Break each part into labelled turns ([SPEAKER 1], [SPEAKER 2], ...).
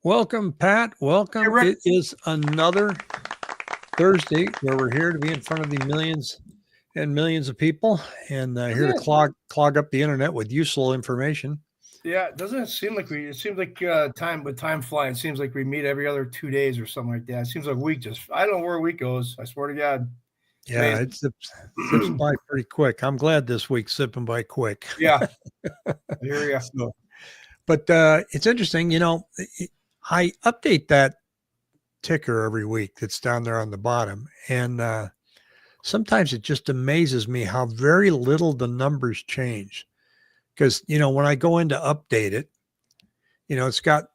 [SPEAKER 1] Welcome, Pat.
[SPEAKER 2] Hey,
[SPEAKER 1] Welcome.
[SPEAKER 2] Rick.
[SPEAKER 1] It is another Thursday where we're here to be in front of the millions and millions of people and here to
[SPEAKER 2] Doesn't it?
[SPEAKER 1] clog up the internet with useful information.
[SPEAKER 2] Yeah, doesn't it seem like it seems like time flying. It seems like we meet every other 2 days or something like that. It seems like a week I don't know where a week goes. I swear to God.
[SPEAKER 1] Yeah,
[SPEAKER 2] Amazing.
[SPEAKER 1] it zips by pretty quick. I'm glad this week's zipping by quick.
[SPEAKER 2] Yeah, I hear you.
[SPEAKER 1] So, but it's interesting, I update that ticker every week that's down there on the bottom. And sometimes it just amazes me how very little the numbers change. Because, when I go in to update it, it's got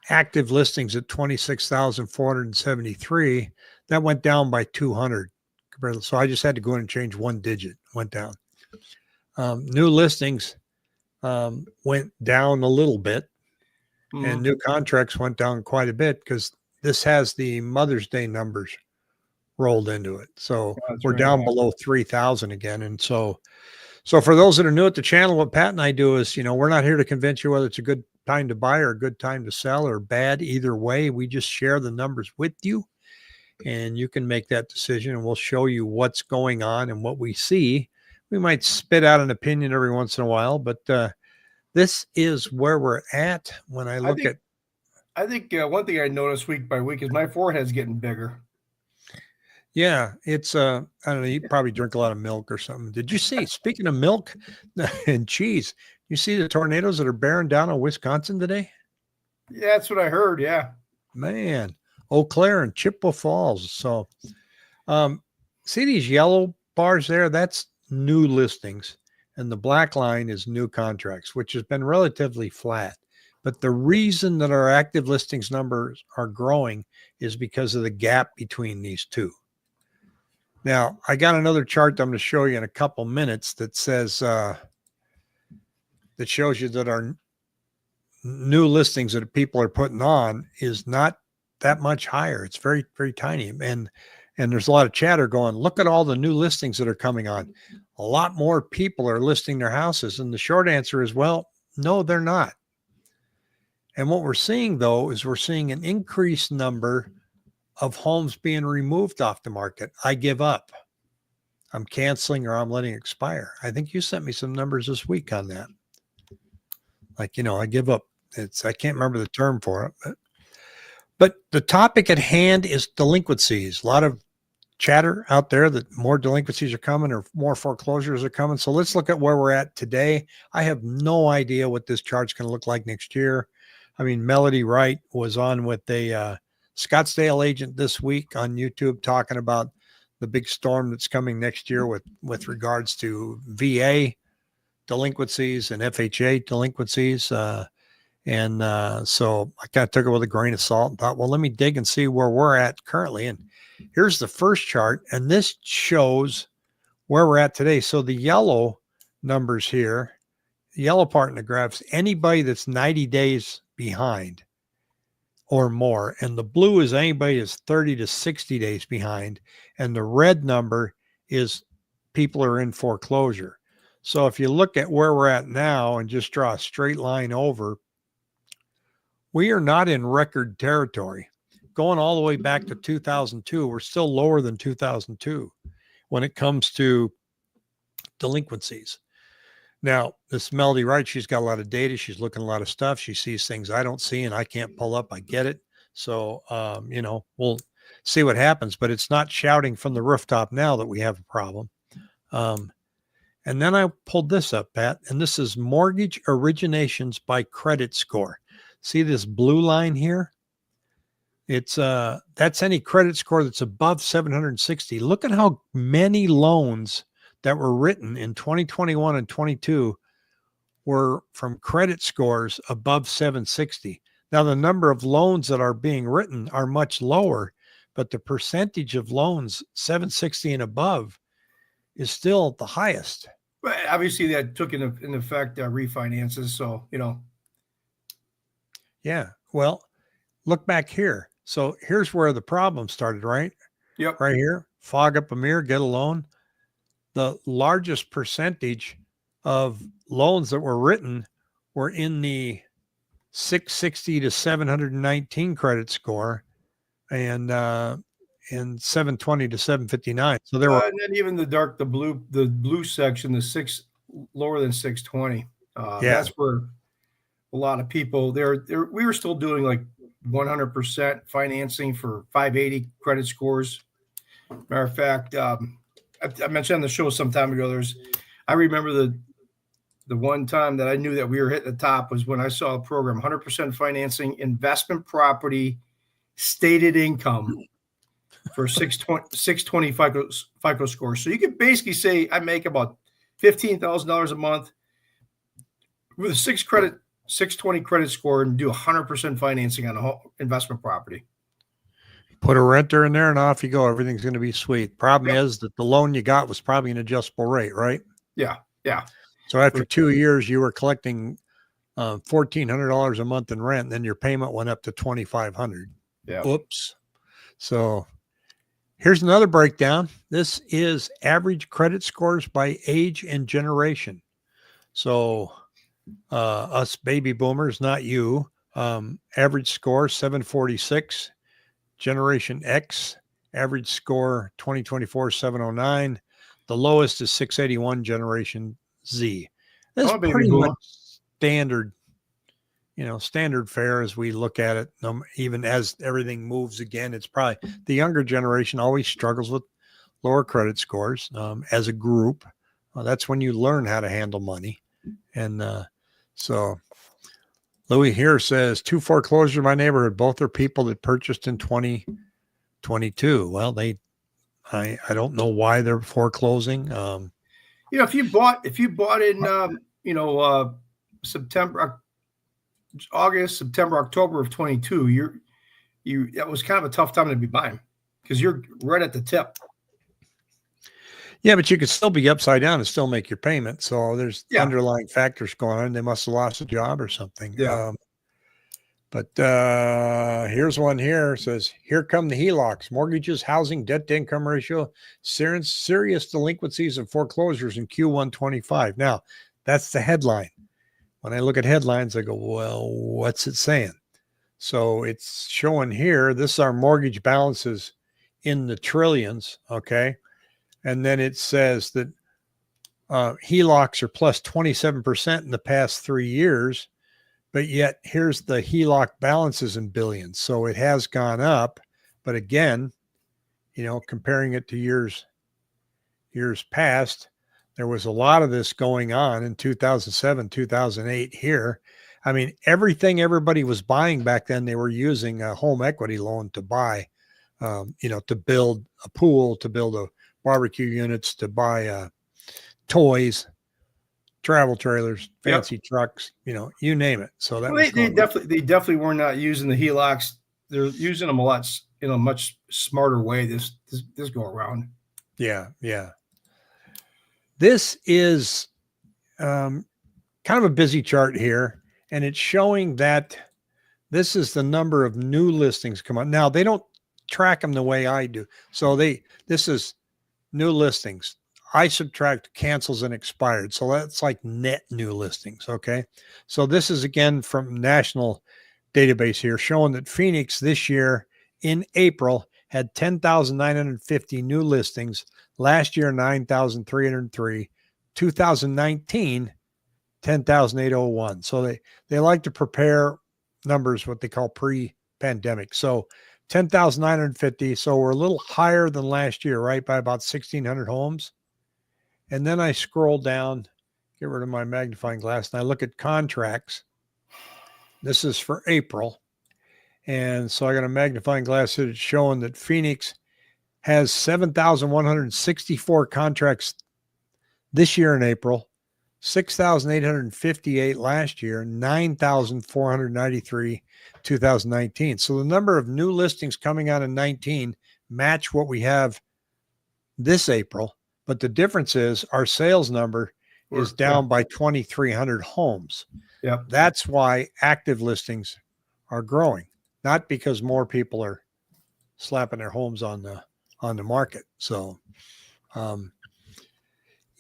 [SPEAKER 1] active listings at 26,473. That went down by 200. So I just had to go in and change one digit, went down. New listings went down a little bit, and new contracts went down quite a bit because this has the Mother's Day numbers rolled into it. So
[SPEAKER 2] That's
[SPEAKER 1] we're
[SPEAKER 2] right.
[SPEAKER 1] down below 3,000 again. And so for those that are new at the channel, what Pat and I do is, we're not here to convince you whether it's a good time to buy or a good time to sell or bad. Either way, we just share the numbers with you and you can make that decision and we'll show you what's going on and what we see. We might spit out an opinion every once in a while, but this is where we're at when I look at.
[SPEAKER 2] I think one thing I noticed week by week is my forehead's getting bigger.
[SPEAKER 1] Yeah, it's I don't know, you probably drink a lot of milk or something. Did you see, speaking of milk and cheese, you see the tornadoes that are bearing down on Wisconsin today?
[SPEAKER 2] Yeah, that's what I heard. Yeah.
[SPEAKER 1] Man, Eau Claire and Chippewa Falls. So see these yellow bars there? That's new listings. And the black line is new contracts, which has been relatively flat. But the reason that our active listings numbers are growing is because of the gap between these two. Now, I got another chart that I'm going to show you in a couple minutes that says, that shows you that our new listings that people are putting on is not that much higher. It's very, very tiny. And there's a lot of chatter going, look at all the new listings that are coming on. A lot more people are listing their houses. And the short answer is, well, no, they're not. And what we're seeing, though, is we're seeing an increased number of homes being removed off the market. I give up. I'm canceling or I'm letting expire. I think you sent me some numbers this week on that. Like, I give up. I can't remember the term for it. But the topic at hand is delinquencies. A lot of chatter out there that more delinquencies are coming or more foreclosures are coming. So let's look at where we're at today. I have no idea what this chart's going to look like next year. I mean, Melody Wright was on with a Scottsdale agent this week on YouTube talking about the big storm that's coming next year with regards to VA delinquencies and FHA delinquencies. So I kind of took it with a grain of salt and thought, well, let me dig and see where we're at currently. And here's the first chart. And this shows where we're at today. So the yellow numbers here, the yellow part in the graphs, anybody that's 90 days behind or more. And the blue is anybody that's 30 to 60 days behind. And the red number is people are in foreclosure. So if you look at where we're at now and just draw a straight line over, we are not in record territory. Going all the way back to 2002, we're still lower than 2002 when it comes to delinquencies. Now, this Melody Wright, she's got a lot of data. She's looking at a lot of stuff. She sees things I don't see and I can't pull up. I get it. So, we'll see what happens, but it's not shouting from the rooftop now that we have a problem. And then I pulled this up, Pat, and this is mortgage originations by credit score. See this blue line here? It's that's any credit score that's above 760. Look at how many loans that were written in 2021 and 22 were from credit scores above 760. Now, the number of loans that are being written are much lower, but the percentage of loans 760 and above is still the highest.
[SPEAKER 2] But obviously, that took in effect refinances. So,
[SPEAKER 1] Yeah. Well, look back here. So here's where the problem started, right?
[SPEAKER 2] Yep.
[SPEAKER 1] Right here. Fog up a mirror, get a loan. The largest percentage of loans that were written were in the 660 to 719 credit score, and 720 to 759. So there were,
[SPEAKER 2] and then even the blue section, the six lower than 620. That's where a lot of people there. We were still doing like 100% financing for 580 credit scores. Matter of fact, I mentioned on the show some time ago. I remember the one time that I knew that we were hitting the top was when I saw a program 100% financing investment property stated income for 620 FICO score. So you could basically say I make about $15,000 a month with a 620 credit score and do 100% financing on a home investment property.
[SPEAKER 1] put a renter in there and off you go. Everything's going to be sweet. Problem is that the loan you got was probably an adjustable rate, right?
[SPEAKER 2] Yeah.
[SPEAKER 1] So after 2 years, you were collecting $1,400 a month in rent, and then your payment went up to $2,500.
[SPEAKER 2] Yeah.
[SPEAKER 1] Oops. So here's another breakdown. This is average credit scores by age and generation. So us baby boomers, not you. Average score 746. Generation X, average score 2024 709. The lowest is 681. Generation Z. That's pretty much standard, standard fare as we look at it. Even as everything moves again, it's probably the younger generation always struggles with lower credit scores as a group. That's when you learn how to handle money. And so Louis here says 2 foreclosures in my neighborhood. Both are people that purchased in 2022. Well, I don't know why they're foreclosing.
[SPEAKER 2] If you bought in September, August, September, October of 22, that was kind of a tough time to be buying because you're right at the tip.
[SPEAKER 1] Yeah, but you could still be upside down and still make your payment. So there's underlying factors going on. They must have lost a job or something.
[SPEAKER 2] Yeah.
[SPEAKER 1] But here's one here. It says, here come the HELOCs, mortgages, housing, debt to income ratio, serious delinquencies and foreclosures in Q1 25. Now, that's the headline. When I look at headlines, I go, well, what's it saying? So it's showing here, this is our mortgage balances in the trillions, okay? And then it says that HELOCs are plus 27% in the past 3 years, but yet here's the HELOC balances in billions. So it has gone up, but again, comparing it to years past, there was a lot of this going on in 2007, 2008 here. I mean, everything everybody was buying back then, they were using a home equity loan to buy, to build a pool, to build a barbecue units, to buy toys, travel trailers, fancy trucks, you name it. So that
[SPEAKER 2] they definitely were not using the HELOCs. They're using them a lot in a much smarter way this go around.
[SPEAKER 1] Yeah. This is kind of a busy chart here, and it's showing that this is the number of new listings come on. Now they don't track them the way I do. So this is new listings. I subtract cancels and expired. So that's like net new listings. Okay. So this is again from national database here showing that Phoenix this year in April had 10,950 new listings. Last year, 9,303. 2019, 10,801. So they like to prepare numbers, what they call pre-pandemic. So 10,950. So we're a little higher than last year, right? By about 1,600 homes. And then I scroll down, get rid of my magnifying glass, and I look at contracts. This is for April. And so I got a magnifying glass here that's showing that Phoenix has 7,164 contracts this year in April, 6,858 last year, 9,493 2019. So the number of new listings coming out in 19 match what we have this April. But the difference is our sales number is down by 2,300 homes.
[SPEAKER 2] Yep.
[SPEAKER 1] That's why active listings are growing, not because more people are slapping their homes on the market. So,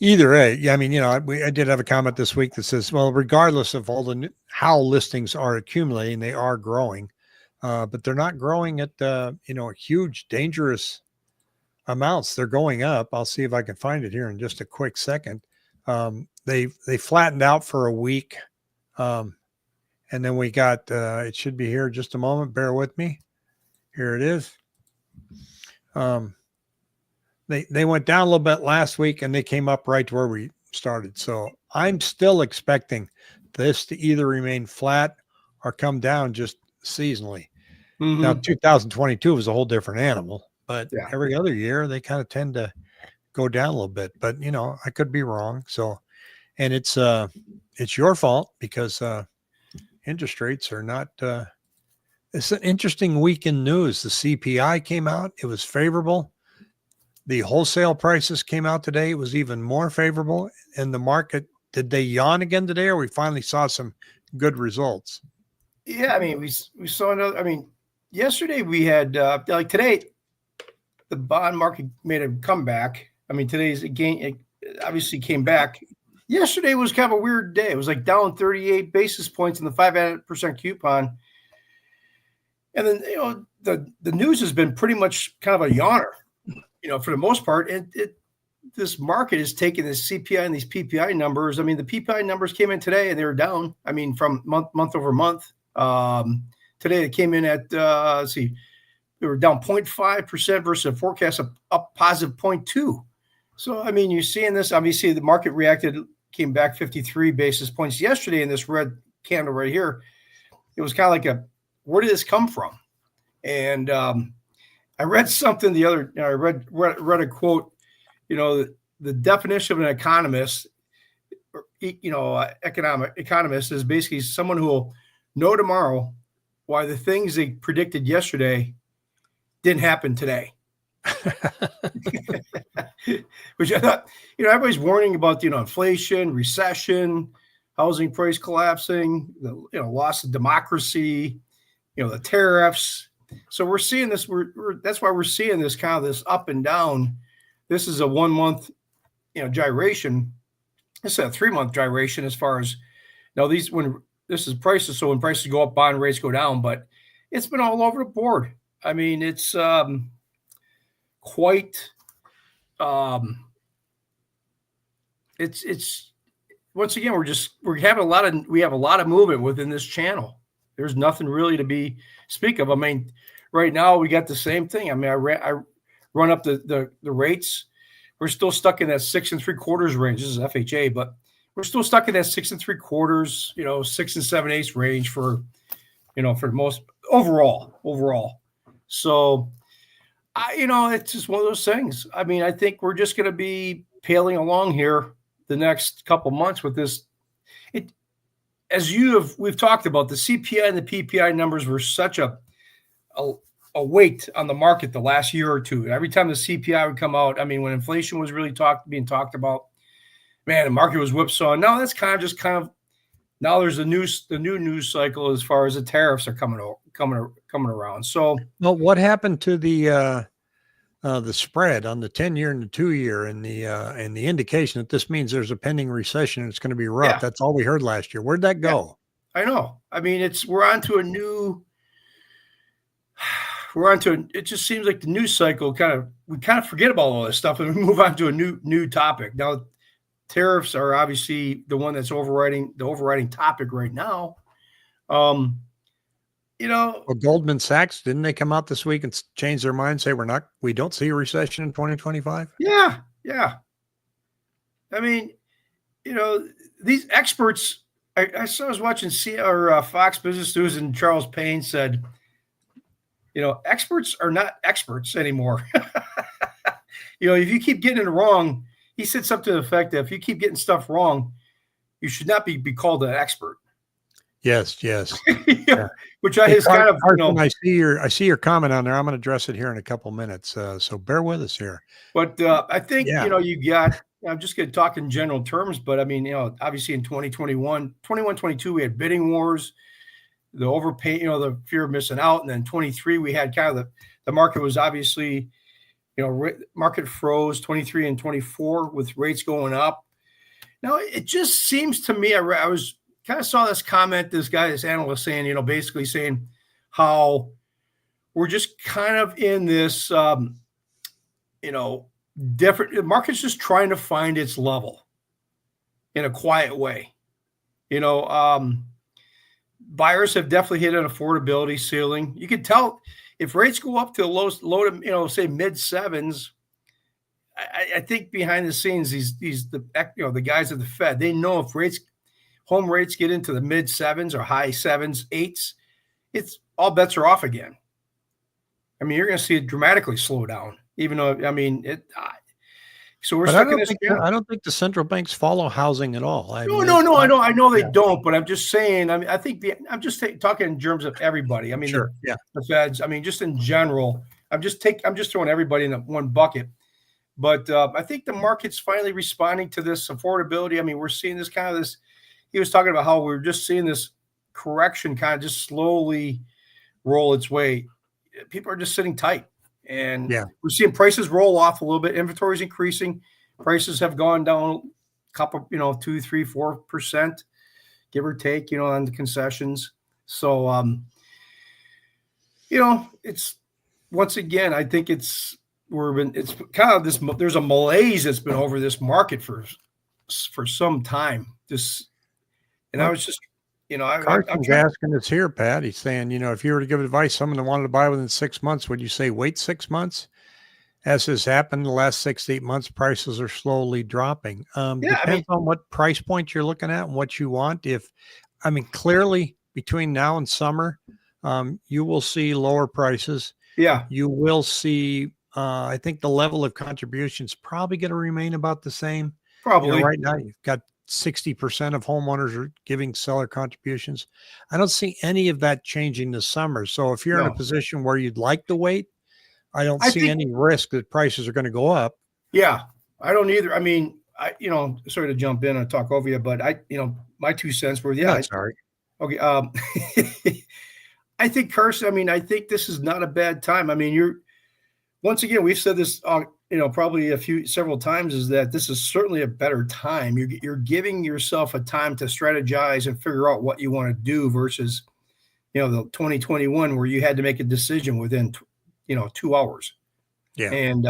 [SPEAKER 1] Either way, yeah. I mean, I did have a comment this week that says, well, regardless of all how listings are accumulating, they are growing, but they're not growing at huge, dangerous amounts. They're going up. I'll see if I can find it here in just a quick second. They flattened out for a week, and then we got. It should be here. Just a moment. Bear with me. Here it is. They went down a little bit last week, and they came up right to where we started. So I'm still expecting this to either remain flat or come down just seasonally. Mm-hmm. Now, 2022 was a whole different animal, but every other year they kind of tend to go down a little bit. But I could be wrong. So, and it's your fault because interest rates are not. It's an interesting week in news. The CPI came out; it was favorable. The wholesale prices came out today. It was even more favorable. And the market, did they yawn again today, or we finally saw some good results?
[SPEAKER 2] Yeah, I mean, we saw another. I mean, yesterday we had like today, the bond market made a comeback. I mean, today's again, it obviously came back. Yesterday was kind of a weird day. It was like down 38 basis points in the 5% coupon. And then the news has been pretty much kind of a yawner. For the most part, this market is taking this CPI and these PPI numbers. I mean, the PPI numbers came in today and they were down. I mean, from month over month. Today it came in at they were down 0.5% versus a forecast of up positive 0.2. So I mean, you're seeing this. Obviously, the market came back 53 basis points yesterday in this red candle right here. It was kind of like where did this come from? And I read something the other. I read a quote. The definition of an economist, economist is basically someone who will know tomorrow why the things they predicted yesterday didn't happen today. Which I thought, everybody's warning about inflation, recession, housing price collapsing, the loss of democracy, the tariffs. So we're seeing this. That's why we're seeing this kind of this up and down. This is a 1 month, gyration. This is a 3 month gyration as far as when this is prices. So when prices go up, bond rates go down. But it's been all over the board. I mean, it's quite. It's once again we have a lot of movement within this channel. There's nothing really to speak of. I mean, right now we got the same thing. I mean, I run up the rates. We're still stuck in that 6 3/4 range. This is FHA, but we're still stuck in that 6 3/4, 6 7/8 range for the most overall. So, it's just one of those things. I mean, I think we're just going to be paling along here the next couple months with this. We've talked about, the CPI and the PPI numbers were such a weight on the market the last year or two. Every time the CPI would come out, I mean, when inflation was really being talked about, man, the market was whipsawing. Now that's kind of now there's the new news cycle as far as the tariffs are coming around. So,
[SPEAKER 1] well, what happened to the spread on the 10-year and the 2-year and the indication that this means there's a pending recession and it's going to be rough? Yeah. That's all we heard last year. Where'd that go?
[SPEAKER 2] Yeah, I know. I mean, it just seems like the news cycle we kind of forget about all this stuff and we move on to a new topic. Now, tariffs are obviously the one that's the overriding topic right now.
[SPEAKER 1] Well, Goldman Sachs, didn't they come out this week and change their mind, say we don't see a recession in 2025?
[SPEAKER 2] Yeah. I mean, these experts. I was watching Fox Business News, and Charles Payne said, experts are not experts anymore. If you keep getting it wrong, he said something to the effect that if you keep getting stuff wrong, you should not be called an expert.
[SPEAKER 1] Yes.
[SPEAKER 2] Yeah. Which is kind of,
[SPEAKER 1] I see your comment on there. I'm going to address it here in a couple minutes. So bear with us here.
[SPEAKER 2] But I think, I'm just going to talk in general terms, but I mean, obviously in 22, we had bidding wars, the overpay, the fear of missing out. And then 23, we had kind of the market was obviously Market froze 23 and 24 with rates going up. Now, it just seems to me, I was kind of saw this comment, this analyst saying, basically saying how we're just kind of in this, different, the market's just trying to find its level in a quiet way. Buyers have definitely hit an affordability ceiling. You can tell if rates go up to low to, say mid sevens. I think behind the scenes, the guys at the Fed, they know if home rates get into the mid sevens or high sevens, eights, it's all bets are off again. I mean, you're going to see it dramatically slow down, even though, so we're stuck in this.
[SPEAKER 1] I don't think the central banks follow housing at all.
[SPEAKER 2] I know they don't, but I'm just saying, I'm just talking in terms of everybody.
[SPEAKER 1] Sure.
[SPEAKER 2] The Feds, just in general, I'm just throwing everybody in one bucket. But I think the market's finally responding to this affordability. We're seeing this he was talking about how we're just seeing this correction kind of just slowly roll its way. People are just sitting tight, and we're seeing prices roll off a little bit. Inventory's increasing. Prices have gone down a couple, 2%, 3%, 4%, give or take, on the concessions. So, it's once again, I think it's kind of this, there's a malaise that's been over this market for some time. I was just,
[SPEAKER 1] Carson's asking us here, Pat. He's saying, if you were to give advice, someone that wanted to buy within 6 months, would you say wait 6 months? As has happened in the last 6 to 8 months, prices are slowly dropping. Depends on what price point you're looking at and what you want. Clearly between now and summer, you will see lower prices.
[SPEAKER 2] Yeah.
[SPEAKER 1] You will see, I think the level of contributions probably going to remain about the same.
[SPEAKER 2] Probably.
[SPEAKER 1] Right now you've got 60% of homeowners are giving seller contributions. I don't see any of that changing this summer. So if you're in a position where you'd like to wait, I don't see any risk that prices are going to go up.
[SPEAKER 2] Yeah, I don't either. Sorry to jump in and talk over you, but my 2 cents were,
[SPEAKER 1] sorry.
[SPEAKER 2] Okay. I think, Carson, I think this is not a bad time. Once again, we've said this, probably several times, is that this is certainly a better time. You're giving yourself a time to strategize and figure out what you want to do versus, the 2021 where you had to make a decision within 2 hours.
[SPEAKER 1] Yeah.
[SPEAKER 2] And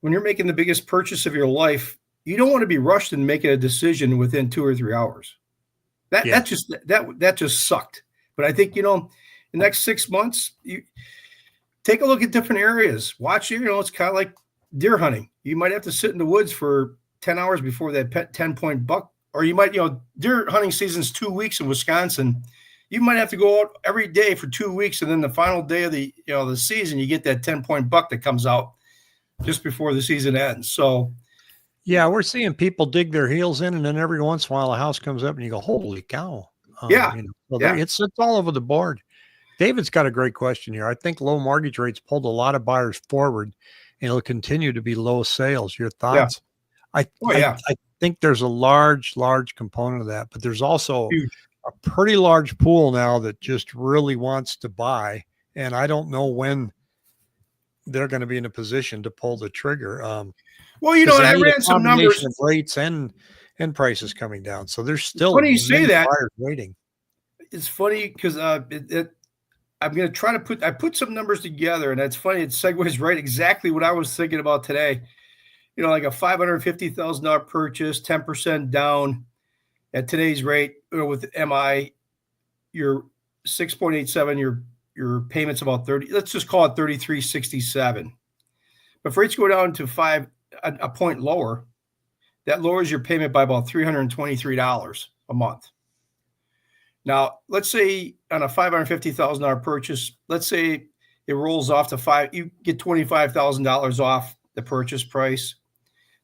[SPEAKER 2] when you're making the biggest purchase of your life, you don't want to be rushed in making a decision within 2 or 3 hours. That just sucked. But I think, the next 6 months, you take a look at different areas. Watch, it's kind of like deer hunting. You might have to sit in the woods for 10 hours before that 10-point buck, or you might, deer hunting season's 2 weeks in Wisconsin. You might have to go out every day for 2 weeks, and then the final day of the season, you get that 10-point buck that comes out just before the season ends. So,
[SPEAKER 1] yeah, we're seeing people dig their heels in, and then every once in a while a house comes up, and you go, "Holy cow!" It's all over the board. David's got a great question here. I think low mortgage rates pulled a lot of buyers forward, and it'll continue to be low sales. Your thoughts?
[SPEAKER 2] Yeah.
[SPEAKER 1] I think there's a large component of that, but there's also a pretty large pool now that just really wants to buy, and I don't know when they're going to be in a position to pull the trigger.
[SPEAKER 2] I ran some numbers
[SPEAKER 1] of rates and prices coming down, so there's still
[SPEAKER 2] funny you say that
[SPEAKER 1] buyers waiting.
[SPEAKER 2] It's funny because I'm going to try to put some numbers together, and that's funny. It segues right exactly what I was thinking about today. Like a $550,000 purchase, 10% down at today's rate, with MI, your 6.87, your payments about 30. Let's just call it 33.67. But if rates go down to a point lower, that lowers your payment by about $323 a month. Now, let's say on a $550,000 purchase, let's say it rolls off to you get $25,000 off the purchase price,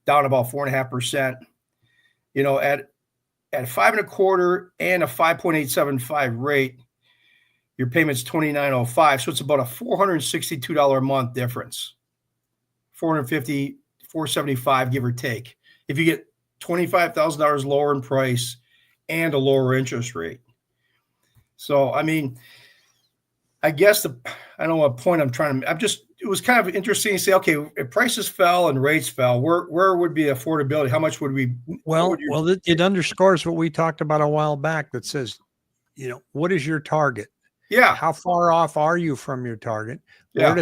[SPEAKER 2] down about 4.5%. At 5.25 and a 5.875 rate, your payment's $29.05. So it's about a $462 a month difference. $450, $475, give or take. If you get $25,000 lower in price and a lower interest rate. So, I guess I don't know what point I'm trying to, was kind of interesting to say, okay, if prices fell and rates fell, where would be affordability? How much would we?
[SPEAKER 1] Well, it underscores what we talked about a while back that says, what is your target?
[SPEAKER 2] Yeah.
[SPEAKER 1] How far off are you from your target?
[SPEAKER 2] Yeah.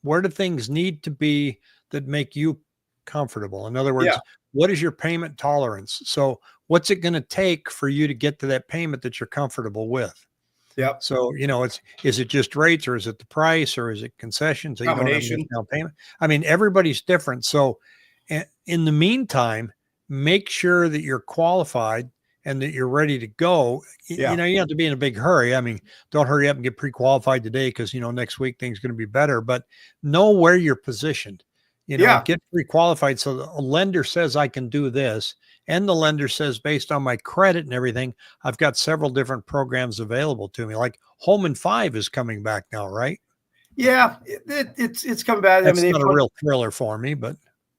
[SPEAKER 1] Where do things need to be that make you comfortable? In other words,
[SPEAKER 2] Yeah.
[SPEAKER 1] what is your payment tolerance? So what's it going to take for you to get to that payment that you're comfortable with?
[SPEAKER 2] Yep.
[SPEAKER 1] So, is it just rates, or is it the price, or is it concessions? So you don't have a down payment. I mean, everybody's different. So in the meantime, make sure that you're qualified and that you're ready to go.
[SPEAKER 2] Yeah.
[SPEAKER 1] You have to be in a big hurry. I mean, don't hurry up and get pre-qualified today because, next week things are going to be better, but know where you're positioned, get pre-qualified. So a lender says, I can do this. And the lender says, based on my credit and everything, I've got several different programs available to me. Like Home in 5 is coming back now, right?
[SPEAKER 2] Yeah. It's coming back.
[SPEAKER 1] That's not a real thriller for me, but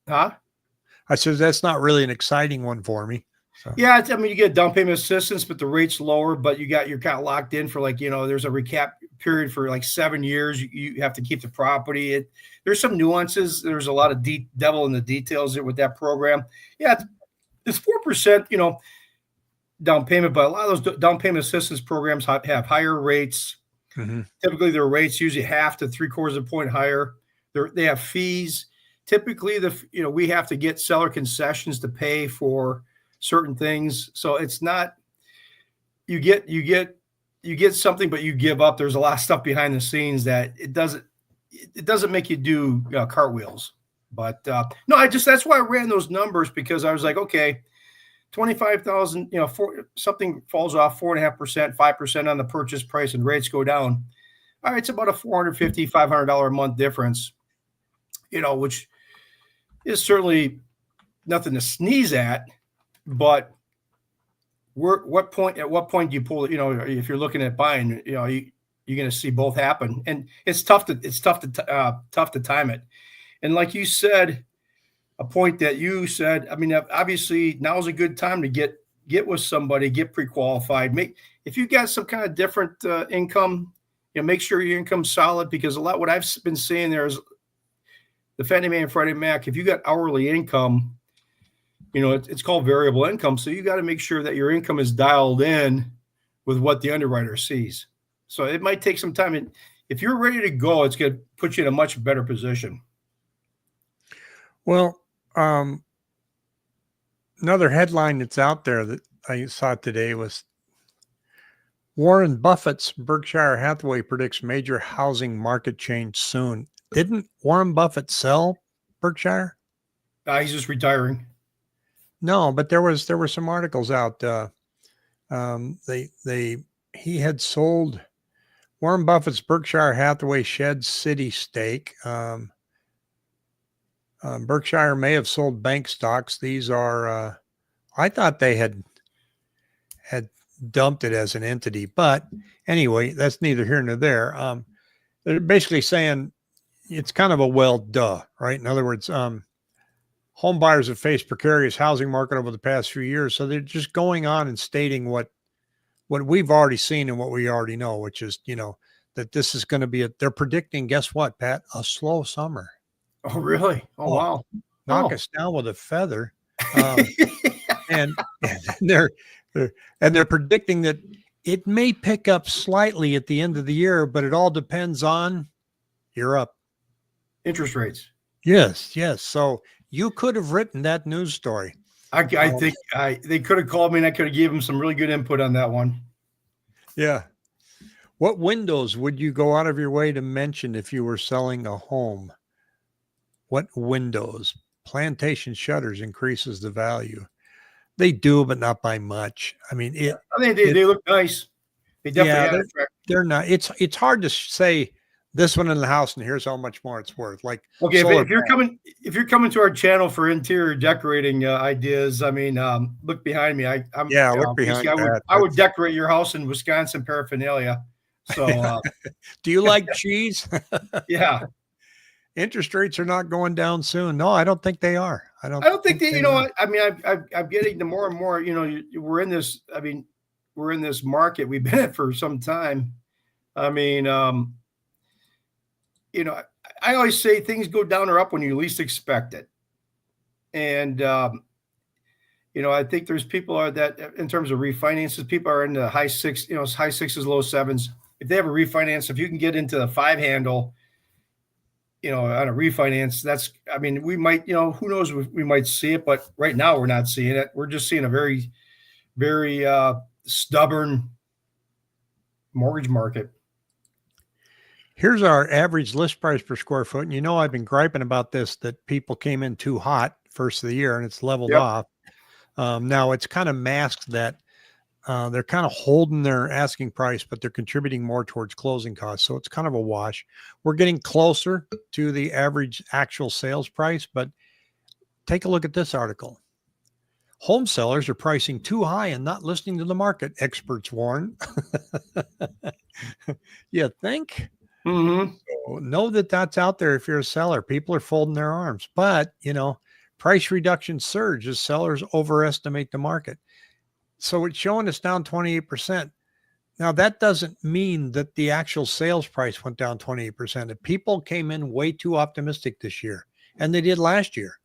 [SPEAKER 2] I
[SPEAKER 1] said, that's not really an exciting one for me. So.
[SPEAKER 2] Yeah, you get down payment assistance, but the rate's lower, but you're kind of locked in for there's a recap period for like 7 years. You have to keep the property. There's some nuances. There's a lot of devil in the details with that program. Yeah, it's 4%, down payment, but a lot of those down payment assistance programs have higher rates.
[SPEAKER 1] Mm-hmm.
[SPEAKER 2] Typically, their rates usually 1/2 to 3/4 of a point higher. They have fees. Typically, we have to get seller concessions to pay for certain things. So it's not, you get something, but you give up. There's a lot of stuff behind the scenes that it doesn't make you do cartwheels. But no, that's why I ran those numbers, because I was like, okay, 25,000, something falls off 4.5%, 5% on the purchase price, and rates go down. All right, it's about a $450, $500 a month difference, which is certainly nothing to sneeze at. But at what point do you pull it? If you're looking at buying, you're going to see both happen, and it's tough to time it. And like you said, a point that you said, obviously now is a good time to get with somebody, get pre-qualified. If you got some kind of different income, make sure your income's solid, because what I've been seeing there is the Fannie Mae and Freddie Mac. If you got hourly income, it's called variable income. So you got to make sure that your income is dialed in with what the underwriter sees. So it might take some time. And if you're ready to go, it's going to put you in a much better position.
[SPEAKER 1] Well, another headline that's out there that I saw today was Warren Buffett's Berkshire Hathaway predicts major housing market change soon. Didn't Warren Buffett sell Berkshire?
[SPEAKER 2] He's just retiring.
[SPEAKER 1] No, but there were some articles out. He had sold Warren Buffett's Berkshire Hathaway Shed City stake. Berkshire may have sold bank stocks. These are, I thought they had dumped it as an entity, but anyway, that's neither here nor there. They're basically saying it's kind of a duh, right? In other words, home buyers have faced precarious housing market over the past few years. So they're just going on and stating what we've already seen and what we already know, which is, that this is going to be they're predicting, guess what, Pat? A slow summer.
[SPEAKER 2] Oh, really? Oh, wow.
[SPEAKER 1] Knock us down with a feather. And they're predicting that it may pick up slightly at the end of the year, but it all depends on
[SPEAKER 2] interest rates.
[SPEAKER 1] Yes. So you could have written that news story.
[SPEAKER 2] I think they could have called me and I could have given them some really good input on that one.
[SPEAKER 1] Yeah. What windows would you go out of your way to mention if you were selling a home? What windows? Plantation shutters increases the value. They do, but not by much. I mean,
[SPEAKER 2] they look nice. They definitely
[SPEAKER 1] they're not. It's hard to say this one in the house and here's how much more it's worth. Like,
[SPEAKER 2] okay, if you're coming to our channel for interior decorating ideas, look behind me.
[SPEAKER 1] Look behind me.
[SPEAKER 2] I would decorate your house in Wisconsin paraphernalia. So,
[SPEAKER 1] do you like cheese?
[SPEAKER 2] Yeah.
[SPEAKER 1] Interest rates are not going down soon. No, I don't think they are. I don't think
[SPEAKER 2] they. I'm getting to more and more. We're in this. We're in this market. We've been in it for some time. I always say things go down or up when you least expect it. And, I think there's people are that in terms of refinances, people are in the high sixes, low sevens. If they have a refinance, if you can get into the 5 handle, on a refinance, we might, who knows, we might see it, but right now we're not seeing it. We're just seeing a very, very stubborn mortgage market.
[SPEAKER 1] Here's our average list price per square foot. And I've been griping about this, that people came in too hot first of the year and it's leveled off. Now it's kind of masked that they're kind of holding their asking price, but they're contributing more towards closing costs. So it's kind of a wash. We're getting closer to the average actual sales price, but take a look at this article. Home sellers are pricing too high and not listening to the market, experts warn. You think?
[SPEAKER 2] Mm-hmm.
[SPEAKER 1] So know that that's out there. If you're a seller, people are folding their arms, but price reduction surge as sellers overestimate the market. So it's showing us down 28%. Now that doesn't mean that the actual sales price went down 28%. If people came in way too optimistic this year, and they did last year,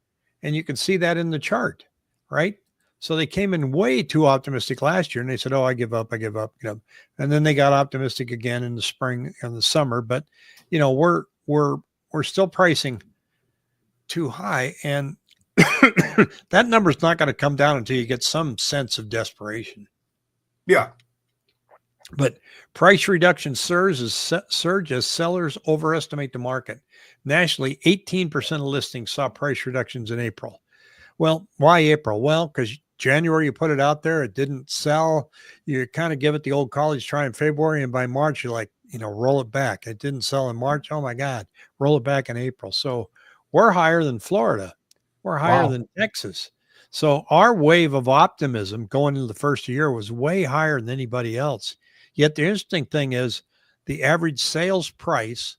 [SPEAKER 1] and you can see that in the chart, right? So they came in way too optimistic last year and they said, oh, I give up. And then they got optimistic again in the spring and the summer. But, we're still pricing too high. And that number's not going to come down until you get some sense of desperation.
[SPEAKER 2] Yeah.
[SPEAKER 1] But price reduction surge as sellers overestimate the market. Nationally, 18% of listings saw price reductions in April. Well, why April? Well, because January you put it out there, it didn't sell. You kind of give it the old college try in February, and by March you're like, roll it back. It didn't sell in March. Oh my God, roll it back in April. So we're higher than Florida. We're higher than Texas. So our wave of optimism going into the first year was way higher than anybody else. Yet the interesting thing is the average sales price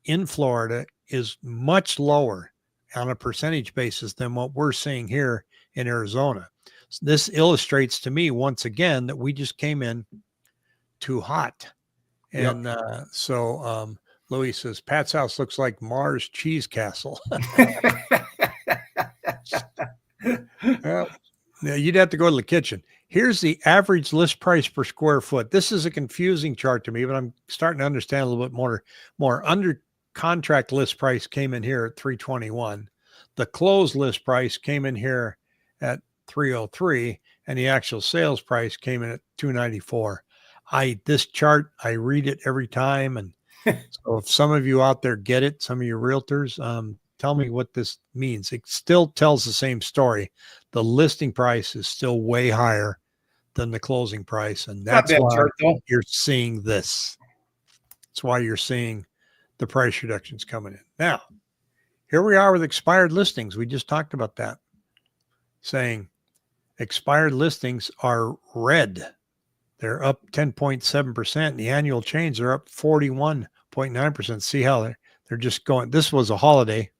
[SPEAKER 1] in Florida is much lower on a percentage basis than what we're seeing here in Arizona. So this illustrates to me once again that we just came in too hot. And so Louis says, Pat's house looks like Mars cheese castle. Well, you'd have to go to the kitchen. Here's the average list price per square foot. This is a confusing chart to me, but I'm starting to understand a little bit more. Under contract list price came in here at 321. The closed list price came in here at 303, and the actual sales price came in at 294. This chart, I read it every time. And so if some of you out there get it, some of you realtors, tell me what this means. It still tells the same story. The listing price is still way higher than the closing price. And that's why you're seeing this. That's why you're seeing the price reductions coming in. Now, here we are with expired listings. We just talked about that, saying expired listings are red. They're up 10.7%. The annual change, they're up 41.9%. See how they're just going. This was a holiday,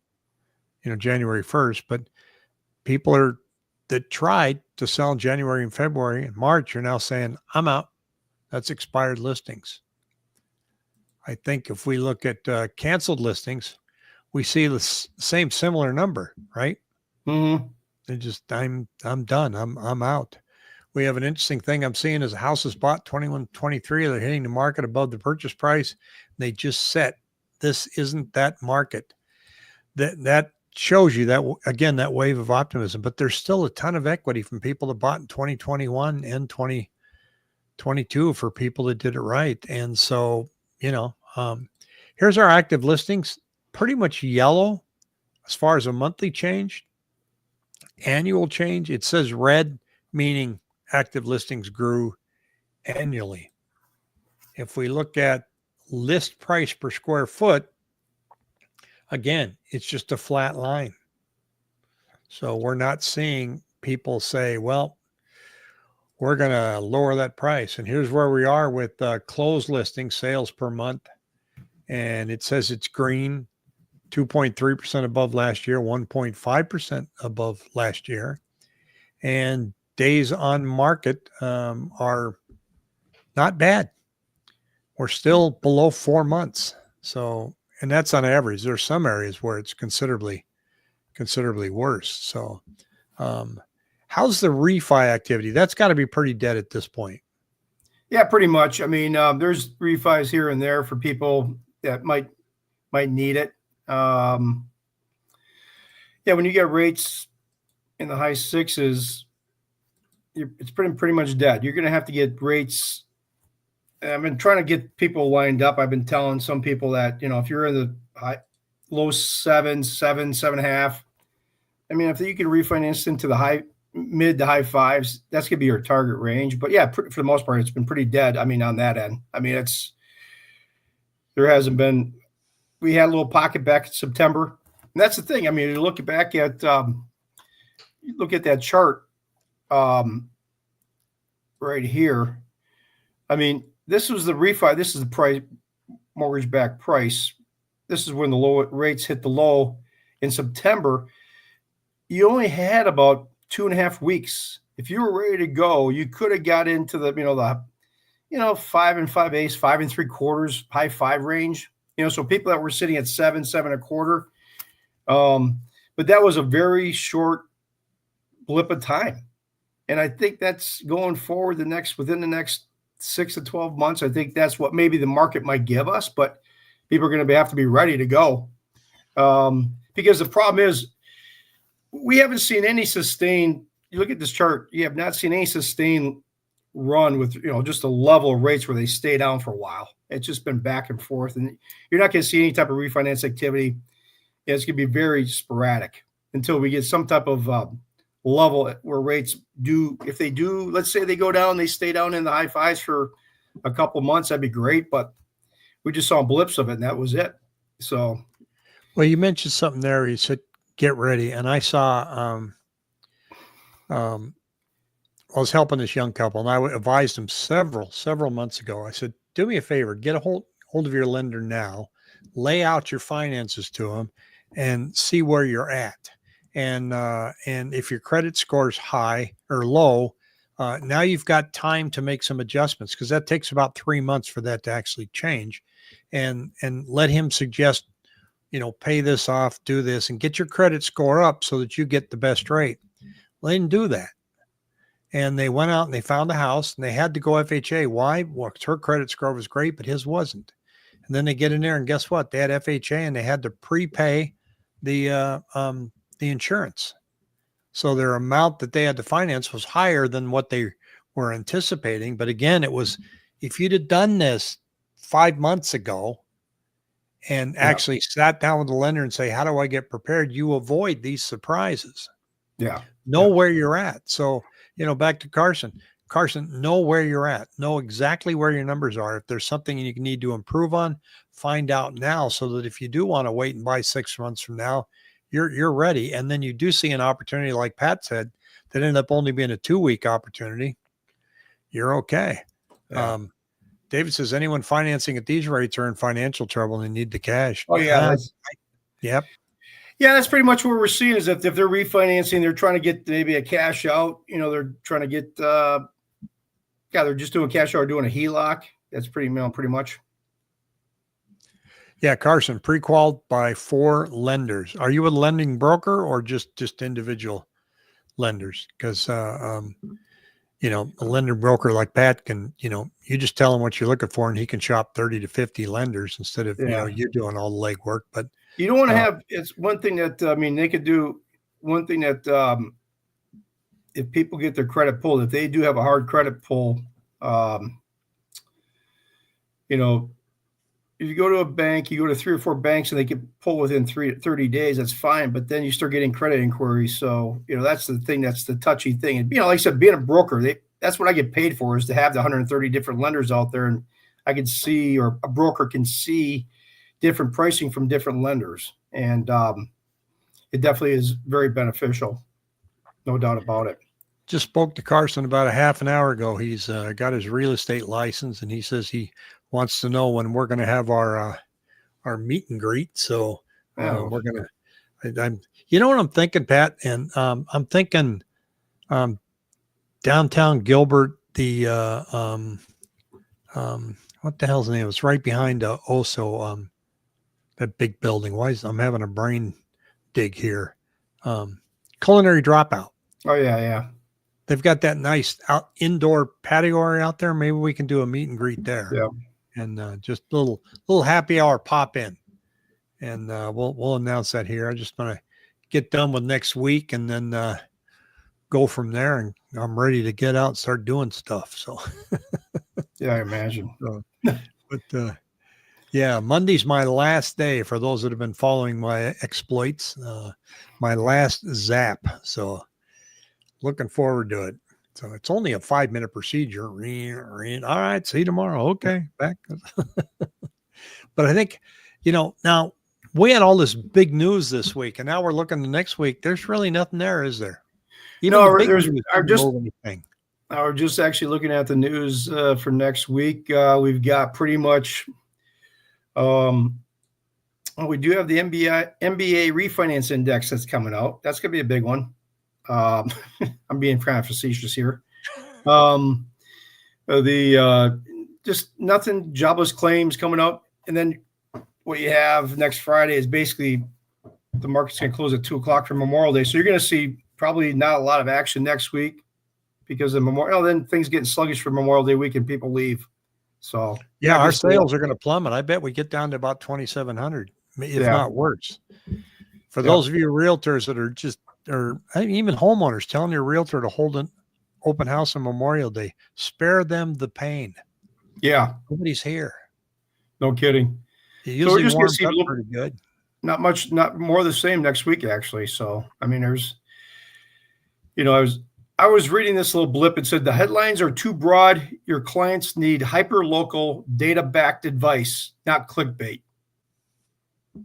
[SPEAKER 1] January 1st, but people that tried to sell in January and February and March are now saying, I'm out. That's expired listings. I think if we look at canceled listings, we see the same similar number, right?
[SPEAKER 2] Mm-hmm.
[SPEAKER 1] They just, I'm done. I'm out. We have an interesting thing I'm seeing is houses bought 21, 23. They're hitting the market above the purchase price. They just set. This isn't that market. That shows you that, again, that wave of optimism, but there's still a ton of equity from people that bought in 2021 and 2022 for people that did it right. And so, here's our active listings, pretty much yellow as far as a monthly change. Annual change, it says red, meaning active listings grew annually. If we look at list price per square foot, again, it's just a flat line. So we're not seeing people say, well, we're going to lower that price. And here's where we are with closed listing sales per month. And it says it's green, 2.3% above last year, 1.5% above last year. And days on market are not bad. We're still below 4 months. So and that's on average. There's some areas where it's considerably worse. So, how's the refi activity? That's got to be pretty dead at this point.
[SPEAKER 2] Yeah, pretty much. I mean, there's refis here and there for people that might need it. Yeah, when you get rates in the high sixes, it's pretty much dead. You're going to have to get rates. I've been trying to get people lined up. I've been telling some people that, if you're in the low sevens, 7.5. I mean, if you can refinance into the mid to high fives, that's going to be your target range. But yeah, for the most part, it's been pretty dead. I mean, on that end, I mean, there hasn't been. We had a little pocket back in September, and that's the thing. I mean, you look back at that chart right here. I mean, this was the refi. This is the price, mortgage-backed price. This is when the low rates hit the low in September. You only had about 2.5 weeks. If you were ready to go, you could have got into the 5 and 5/8, 5 3/4, high 5 range. So people that were sitting at 7, 7.25. But that was a very short blip of time. And I think that's going forward within the next 6 to 12 months. I think that's what maybe the market might give us, but people are going to have to be ready to go. Because the problem is we haven't seen any sustained, you look at this chart, you have not seen any sustained run with, just a level of rates where they stay down for a while. It's just been back and forth, and you're not going to see any type of refinance activity. It's going to be very sporadic until we get some type of level where rates if they do, let's say they go down, they stay down in the high fives for a couple months, that'd be great. But we just saw blips of it, and that was it. So,
[SPEAKER 1] well, you mentioned something there. You said, get ready. And I saw, I was helping this young couple, and I advised them several months ago. I said, do me a favor, get a hold of your lender now, lay out your finances to them, and see where you're at. And if your credit score is high or low, now you've got time to make some adjustments, because that takes about 3 months for that to actually change. And let him suggest, pay this off, do this, and get your credit score up so that you get the best rate. Let him do that. And they went out and they found a house, and they had to go FHA. Why? Well, her credit score was great, but his wasn't. And then they get in there, and guess what? They had FHA, and they had to prepay the insurance. So their amount that they had to finance was higher than what they were anticipating. But again, it was, if you'd have done this 5 months ago and actually sat down with the lender and say, how do I get prepared? You avoid these surprises.
[SPEAKER 2] Yeah.
[SPEAKER 1] Know where you're at. So, back to Carson, know where you're at, know exactly where your numbers are. If there's something you need to improve on, find out now, so that if you do want to wait and buy 6 months from now, you're ready. And then you do see an opportunity, like Pat said, that ended up only being a 2-week opportunity, you're okay.
[SPEAKER 2] Yeah.
[SPEAKER 1] David says, anyone financing at these rates are in financial trouble and they need the cash.
[SPEAKER 2] Oh yeah.
[SPEAKER 1] Yep.
[SPEAKER 2] Yeah, that's pretty much what we're seeing, is that if they're refinancing, they're trying to get maybe a cash out. They're trying to get, they're just doing cash out or doing a HELOC. That's pretty much.
[SPEAKER 1] Yeah, Carson, pre-qualified by 4 lenders. Are you a lending broker or just individual lenders? Because, a lender broker like Pat can, you just tell him what you're looking for, and he can shop 30 to 50 lenders instead of, you doing all the legwork. But
[SPEAKER 2] you don't want to have, it's one thing that, they could do one thing that, if people get their credit pulled, if they do have a hard credit pull, if you go to a bank, you go to 3 or 4 banks and they can pull within 30 days, that's fine. But then you start getting credit inquiries. So, that's the thing, that's the touchy thing. And, like I said, being a broker, that's what I get paid for, is to have the 130 different lenders out there. And I can see, or a broker can see, different pricing from different lenders. And it definitely is very beneficial. No doubt about it.
[SPEAKER 1] Just spoke to Carson about a half an hour ago. He's got his real estate license, and he says he wants to know when we're going to have our meet and greet. So we're going to, you know what I'm thinking, Pat? And I'm thinking downtown Gilbert, the what the hell's the name? It's right behind Oso. that big building. I'm having a brain dig here. Culinary Dropout.
[SPEAKER 2] Oh yeah.
[SPEAKER 1] They've got that nice indoor patio area out there. Maybe we can do a meet and greet there.
[SPEAKER 2] Yeah.
[SPEAKER 1] And just little happy hour pop in, and we'll announce that here. I just want to get done with next week, and then go from there. And I'm ready to get out and start doing stuff. So
[SPEAKER 2] yeah, I imagine.
[SPEAKER 1] But yeah, Monday's my last day for those that have been following my exploits. My last zap. So looking forward to it. So it's only a 5-minute procedure. All right, see you tomorrow. Okay, back. But I think, now we had all this big news this week, and now we're looking the next week. There's really nothing there, is there? Even
[SPEAKER 2] no,
[SPEAKER 1] the big
[SPEAKER 2] there's
[SPEAKER 1] news
[SPEAKER 2] are
[SPEAKER 1] didn't
[SPEAKER 2] just
[SPEAKER 1] move anything.
[SPEAKER 2] we're just actually looking at the news for next week. We've got pretty much. We do have the MBA refinance index that's coming out. That's going to be a big one. I'm being kind of facetious here. Just nothing, jobless claims coming up. And then what you have next Friday is basically the market's going to close at 2:00 for Memorial Day. So you're going to see probably not a lot of action next week because of Memorial. Then things getting sluggish for Memorial Day week and people leave. So
[SPEAKER 1] yeah, our sales are going to plummet. I bet we get down to about 2,700, if not worse. For those of you realtors that or even homeowners telling your realtor to hold an open house on Memorial Day, spare them the pain.
[SPEAKER 2] Yeah.
[SPEAKER 1] Nobody's here.
[SPEAKER 2] No kidding.
[SPEAKER 1] It usually warms up pretty good.
[SPEAKER 2] Not much, not more of the same next week, actually. So, I mean, there's, I was reading this little blip. It said the headlines are too broad. Your clients need hyper-local data-backed advice, not clickbait. I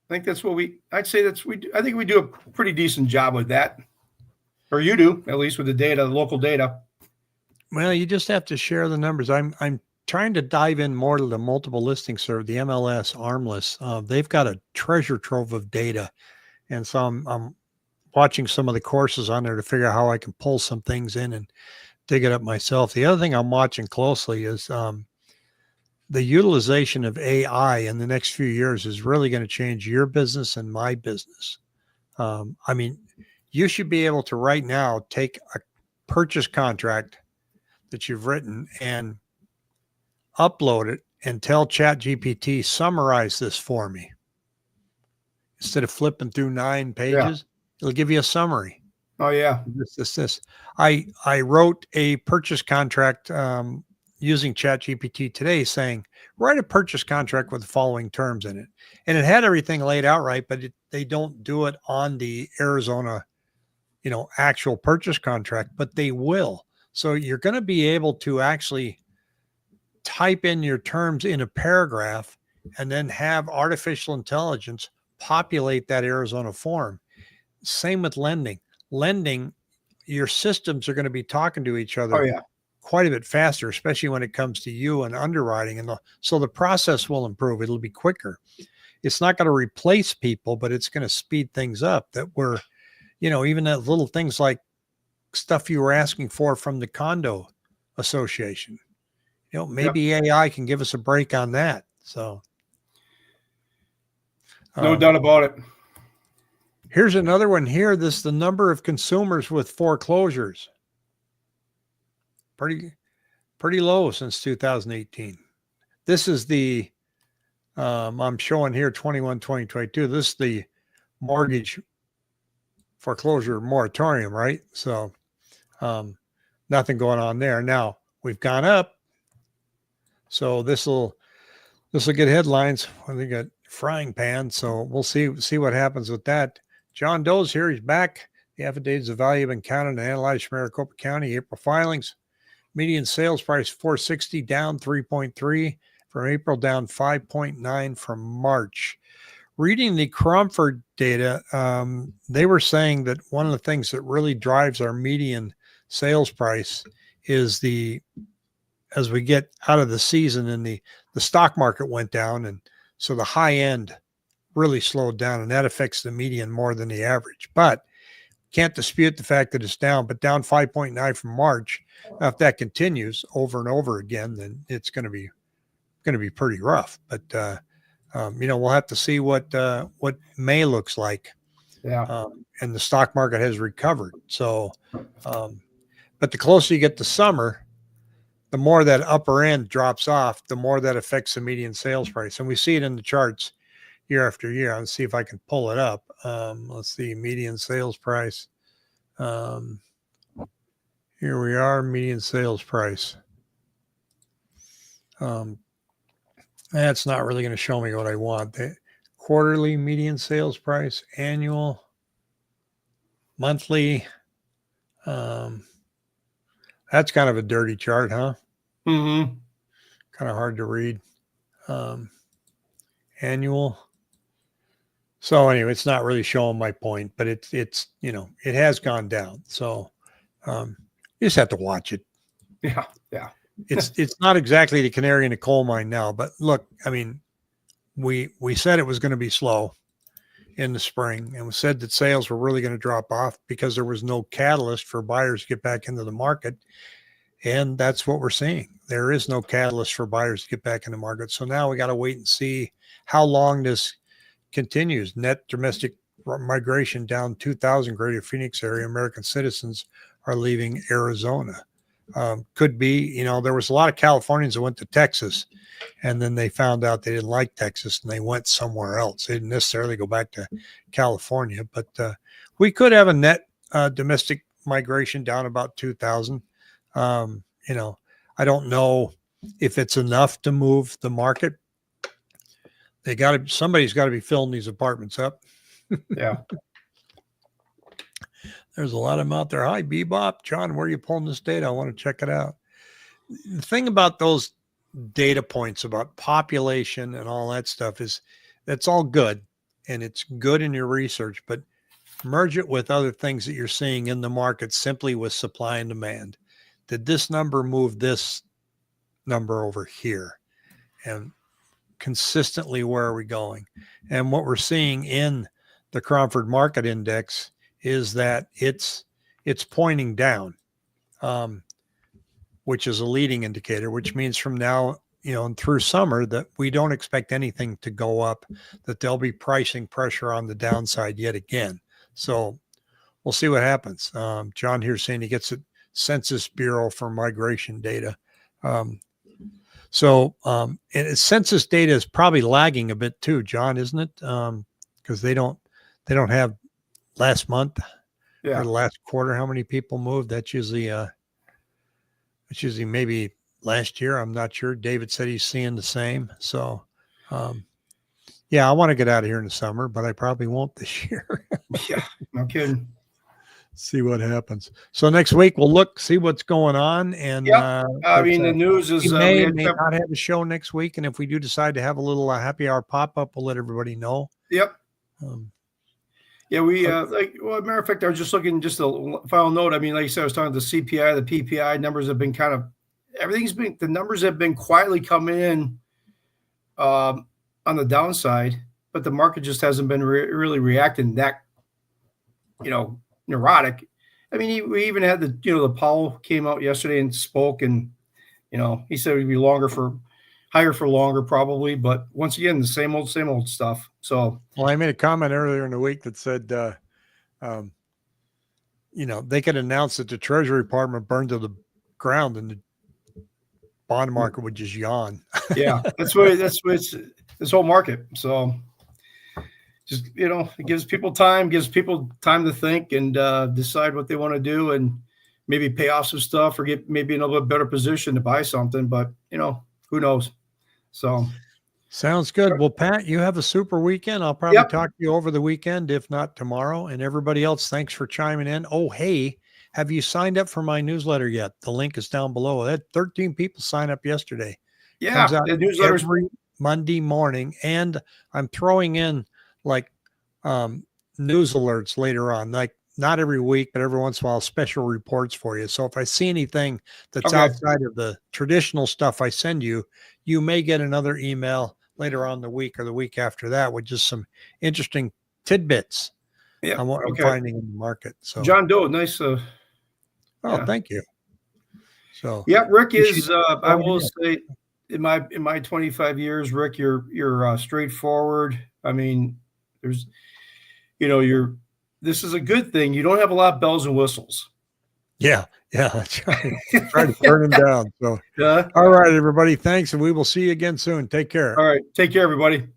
[SPEAKER 2] think that's what I'd say I think we do a pretty decent job with that. Or you do, at least with the data, the local data.
[SPEAKER 1] Well, you just have to share the numbers. I'm trying to dive in more to the multiple listing serve, the MLS Armless. They've got a treasure trove of data. And so I'm watching some of the courses on there to figure out how I can pull some things in and dig it up myself. The other thing I'm watching closely is the utilization of AI in the next few years is really going to change your business and my business. I mean, you should be able to right now take a purchase contract that you've written and upload it and tell ChatGPT, summarize this for me. Instead of flipping through 9 pages, it'll give you a summary.
[SPEAKER 2] Oh yeah.
[SPEAKER 1] This. I wrote a purchase contract using ChatGPT today saying, write a purchase contract with the following terms in it. And it had everything laid out right, but they don't do it on the Arizona, actual purchase contract, but they will. So you're going to be able to actually type in your terms in a paragraph and then have artificial intelligence populate that Arizona form. Same with lending. Lending, your systems are going to be talking to each other quite a bit faster, especially when it comes to you and underwriting. And so the process will improve. It'll be quicker. It's not going to replace people, but it's going to speed things up that we're, even that little things like stuff you were asking for from the condo association. Maybe AI can give us a break on that. So
[SPEAKER 2] no doubt about it.
[SPEAKER 1] Here's another one here. This is the number of consumers with foreclosures. Pretty low since 2018. This is the, I'm showing here 21-2022. This is the mortgage foreclosure moratorium, right? So nothing going on there. Now we've gone up. So this will get headlines when they get frying pan. So we'll see what happens with that. John Doe's here. He's back. The affidavits of value have been counted and analyzed from Maricopa County. April filings. Median sales price 460, down 3.3 from April, down 5.9 from March. Reading the Cromford data, they were saying that one of the things that really drives our median sales price is as we get out of the season and the stock market went down, and so the high end really slowed down, and that affects the median more than the average. But can't dispute the fact that it's down, but down 5.9 from March. Now, if that continues over and over again, then it's going to be pretty rough. But We'll have to see what May looks like.
[SPEAKER 2] Yeah.
[SPEAKER 1] And the stock market has recovered. So, but the closer you get to summer, the more that upper end drops off, the more that affects the median sales price. And we see it in the charts year after year. Let's see if I can pull it up. Let's see, median sales price. Here we are, median sales price. That's not really going to show me what I want. The quarterly median sales price, annual, monthly. That's kind of a dirty chart, huh?
[SPEAKER 2] Mm-hmm.
[SPEAKER 1] Kind of hard to read. Annual. So anyway, it's not really showing my point, but it's it has gone down. So you just have to watch it.
[SPEAKER 2] Yeah.
[SPEAKER 1] It's not exactly the canary in the coal mine now, but look, I mean, we said it was going to be slow in the spring, and we said that sales were really going to drop off because there was no catalyst for buyers to get back into the market. And that's what we're seeing. There is no catalyst for buyers to get back in the market. So now we got to wait and see how long this continues. Net domestic migration down 2,000 greater Phoenix area. American citizens are leaving Arizona. Could be, there was a lot of Californians that went to Texas, and then they found out they didn't like Texas and they went somewhere else. They didn't necessarily go back to California, but we could have a net domestic migration down about 2,000. I don't know if it's enough to move the market. Somebody's got to be filling these apartments up.
[SPEAKER 2] Yeah.
[SPEAKER 1] There's a lot of them out there. Hi, Bebop. John, where are you pulling this data? I want to check it out. The thing about those data points about population and all that stuff is that's all good, and it's good in your research, but merge it with other things that you're seeing in the market simply with supply and demand. Did this number move this number over here? And consistently, where are we going? And what we're seeing in the Cromford Market Index is that it's pointing down, which is a leading indicator, which means from now, and through summer that we don't expect anything to go up, that there'll be pricing pressure on the downside yet again. So we'll see what happens. John here saying he gets it Census Bureau for migration data. And census data is probably lagging a bit too, John, isn't it? Because they don't have last month or the last quarter how many people moved. That's usually maybe last year. I'm not sure. David said he's seeing the same. So I want to get out of here in the summer, but I probably won't this year.
[SPEAKER 2] Yeah, no kidding.
[SPEAKER 1] See what happens. So next week we'll see what's going on. And
[SPEAKER 2] the news is
[SPEAKER 1] we may not have a show next week, and if we do decide to have a little happy hour pop up, we'll let everybody know.
[SPEAKER 2] Yep. Matter of fact, I was just looking, just a final note. I mean, like you said, I was talking the CPI, the PPI numbers have been the numbers have been quietly coming in on the downside, but the market just hasn't been really reacting that, neurotic. I mean, we even had the Powell came out yesterday and spoke, and, he said it would be higher for longer probably, but once again, the same old stuff. So,
[SPEAKER 1] well, I made a comment earlier in the week that said, they could announce that the Treasury Department burned to the ground and the bond market would just yawn.
[SPEAKER 2] Yeah, that's it's this whole market. So just, it gives people time to think and decide what they want to do, and maybe pay off some stuff or get maybe in a little bit better position to buy something, but who knows? So
[SPEAKER 1] sounds good. Well, Pat, you have a super weekend. I'll probably talk to you over the weekend, if not tomorrow. And everybody else, thanks for chiming in. Oh, hey, have you signed up for my newsletter yet? The link is down below. I had 13 people sign up yesterday.
[SPEAKER 2] Yeah,
[SPEAKER 1] comes out
[SPEAKER 2] the newsletter
[SPEAKER 1] every Monday morning, and I'm throwing in like news alerts later on, like not every week, but every once in a while, special reports for you. So if I see anything that's outside of the traditional stuff I send you, you may get another email later on the week or the week after that with just some interesting tidbits on what I'm finding in the market. So
[SPEAKER 2] John Doe, nice.
[SPEAKER 1] Thank you. So
[SPEAKER 2] Rick is, I will say, in my 25 years, Rick, you're straightforward. I mean, there's, this is a good thing. You don't have a lot of bells and whistles.
[SPEAKER 1] Yeah, that's right. Try to turn them down. So,
[SPEAKER 2] Yeah.
[SPEAKER 1] all right, everybody. Thanks, and we will see you again soon. Take care.
[SPEAKER 2] All right. Take care, everybody.